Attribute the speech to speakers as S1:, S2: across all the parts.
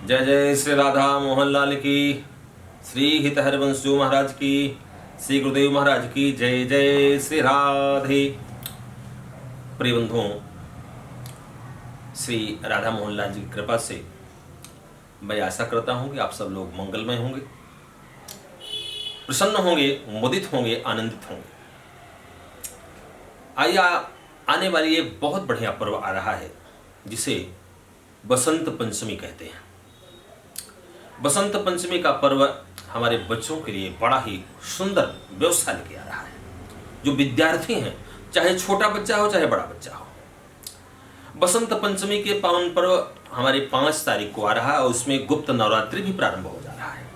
S1: जय जय श्री राधा मोहन लाल की, श्री हित हरिवंश महाराज की, श्री गुरुदेव महाराज की जय जय श्री राधे। प्रिय बंधुओं, श्री राधा मोहन लाल जी की कृपा से मैं आशा करता हूं कि आप सब लोग मंगलमय होंगे, प्रसन्न होंगे, मुदित होंगे, आनंदित होंगे। आइए आने वाली एक बहुत बढ़िया पर्व आ रहा है जिसे बसंत पंचमी कहते हैं। बसंत पंचमी का पर्व हमारे बच्चों के लिए बड़ा ही सुंदर व्यवस्था लेके आ रहा है। जो विद्यार्थी हैं, चाहे छोटा बच्चा हो चाहे बड़ा बच्चा हो, बसंत पंचमी के पावन पर्व हमारे 5 तारीख को आ रहा है और उसमें गुप्त नवरात्रि भी प्रारंभ हो जा रहा है।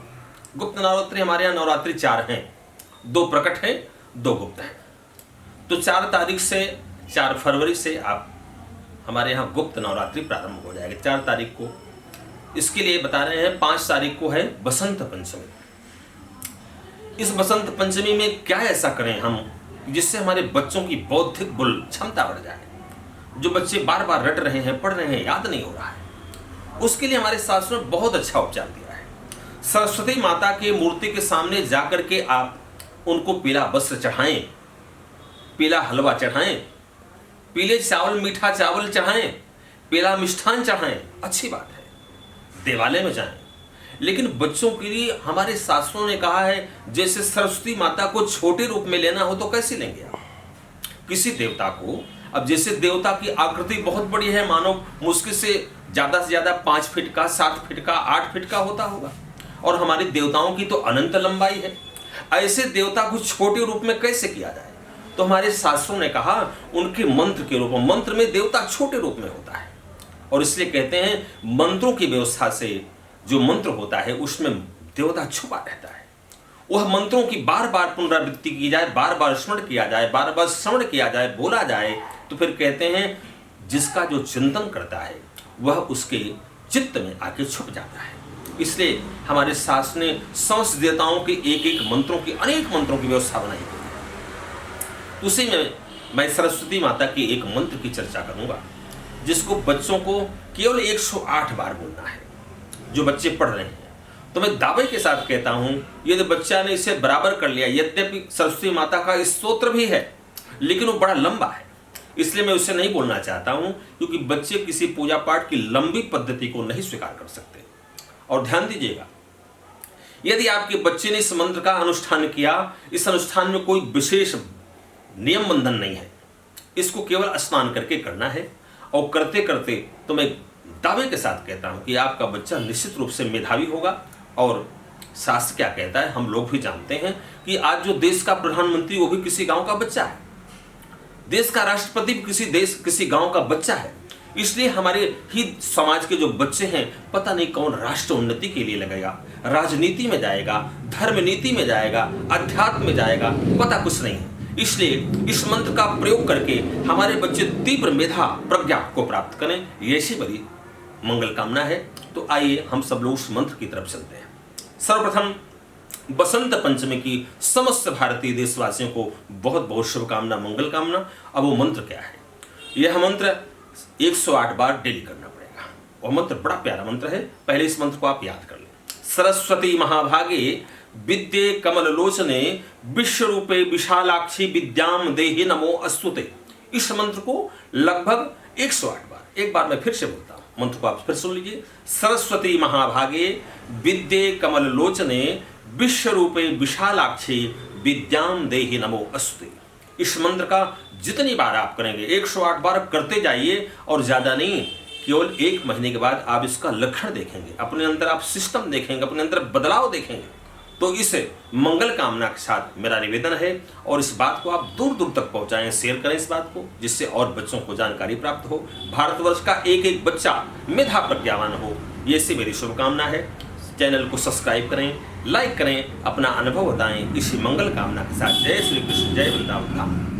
S1: गुप्त नवरात्रि हमारे यहाँ नवरात्रि 4 हैं, 2 प्रकट हैं, 2 गुप्त हैं। तो 4 तारीख से 4 फरवरी से आप हमारे यहाँ गुप्त नवरात्रि प्रारंभ हो जाएगी। 4 तारीख को इसके लिए बता रहे हैं, 5 तारीख को है बसंत पंचमी। इस बसंत पंचमी में क्या ऐसा करें हम जिससे हमारे बच्चों की बौद्धिक बुल क्षमता बढ़ जाए। जो बच्चे बार बार रट रहे हैं, पढ़ रहे हैं, याद नहीं हो रहा है, उसके लिए हमारे शास्त्रों ने बहुत अच्छा उपचार दिया है। सरस्वती माता की मूर्ति के सामने जाकर के आप उनको पीला वस्त्र चढ़ाएं, पीला हलवा चढ़ाएं, पीले चावल मीठा चावल चढ़ाएं, पीला मिष्ठान चढ़ाएं, अच्छी बात है। देवालय में जाएं, लेकिन बच्चों के लिए हमारे शास्त्रों ने कहा है जैसे सरस्वती माता को छोटे रूप में लेना हो तो कैसे लेंगे आप किसी देवता को। अब जैसे देवता की आकृति बहुत बड़ी है, मानो मुश्किल से ज्यादा 5 फीट का, 7 फीट का, 8 फीट का होता होगा, और हमारे देवताओं की तो अनंत लंबाई है। ऐसे देवता को छोटे रूप में कैसे किया जाए? तो हमारे शास्त्रों ने कहा उनके मंत्र के रूप में, मंत्र में देवता छोटे रूप में होता है, और इसलिए कहते हैं मंत्रों की व्यवस्था से जो मंत्र होता है उसमें देवता छुपा रहता है। वह मंत्रों की बार बार पुनरावृत्ति की जाए, बार बार स्मरण किया जाए, बार बार श्रवण किया जाए, बोला जाए, तो फिर कहते हैं जिसका जो चिंतन करता है वह उसके चित्त में आके छुप जाता है। इसलिए हमारे शास्त्र ने समस्त देवताओं के एक एक मंत्रों की, अनेक मंत्रों की व्यवस्था बनाई है। उसी में मैं सरस्वती माता के एक मंत्र की चर्चा करूंगा जिसको बच्चों को केवल 108 बार बोलना है। जो बच्चे पढ़ रहे हैं, तो मैं दावे के साथ कहता हूं यदि बच्चा ने इसे बराबर कर लिया, यद्यपि सरस्वती माता का स्तोत्र भी है लेकिन वो बड़ा लंबा है, इसलिए मैं उसे नहीं बोलना चाहता हूं, क्योंकि बच्चे किसी पूजा पाठ की लंबी पद्धति को नहीं स्वीकार कर सकते। और ध्यान दीजिएगा, यदि आपके बच्चे ने इस मंत्र का अनुष्ठान किया, इस अनुष्ठान में कोई विशेष नियम बंधन नहीं है, इसको केवल स्नान करके करना है, और करते करते तो मैं दावे के साथ कहता हूं कि आपका बच्चा निश्चित रूप से मेधावी होगा। और शास्त्र क्या कहता है, हम लोग भी जानते हैं कि आज जो देश का प्रधानमंत्री वो भी किसी गांव का बच्चा है, देश का राष्ट्रपति भी किसी गांव का बच्चा है। इसलिए हमारे ही समाज के जो बच्चे हैं, पता नहीं कौन राष्ट्र उन्नति के लिए लगेगा, राजनीति में जाएगा, धर्म नीति में जाएगा, अध्यात्म में जाएगा, पता कुछ नहीं है। इसलिए इस मंत्र का प्रयोग करके हमारे बच्चे तीव्र मेधा प्रज्ञा को प्राप्त करें, ये ऐसी बड़ी मंगल कामना है। तो आइए हम सब लोग उस मंत्र की तरफ चलते हैं। सर्वप्रथम बसंत पंचमी की समस्त भारतीय देशवासियों को बहुत बहुत शुभकामना, मंगल कामना। अब वो मंत्र क्या है? यह मंत्र 108 बार डेली करना पड़ेगा। वह मंत्र बड़ा प्यारा मंत्र है, पहले इस मंत्र को आप याद कर लें। सरस्वती महाभागे विद्ये कमललोचने विश्वरूपे विशालाक्षी विद्याम देहि नमो अस्तुते। इस मंत्र को लगभग 108 बार, एक बार मैं फिर से बोलता हूं, मंत्र को आप फिर सुन लीजिए। सरस्वती महाभागे विद्ये कमललोचने विश्वरूपे विशालाक्षी विद्याम देहि नमो अस्तुते। इस मंत्र का जितनी बार आप करेंगे, 108 बार करते जाइए, और ज्यादा नहीं, केवल 1 महीने के बाद आप इसका लक्षण देखेंगे, अपने अंदर आप सिस्टम देखेंगे, अपने अंदर बदलाव देखेंगे। तो इस मंगल कामना के साथ मेरा निवेदन है, और इस बात को आप दूर दूर तक पहुंचाएं, शेयर करें इस बात को, जिससे और बच्चों को जानकारी प्राप्त हो, भारतवर्ष का एक एक बच्चा मेधा प्रज्ञावान हो, ये सी मेरी शुभकामना है। चैनल को सब्सक्राइब करें, लाइक करें, अपना अनुभव बताएं। इसी मंगल कामना के साथ जय श्री कृष्ण, जय वृंदावन धाम।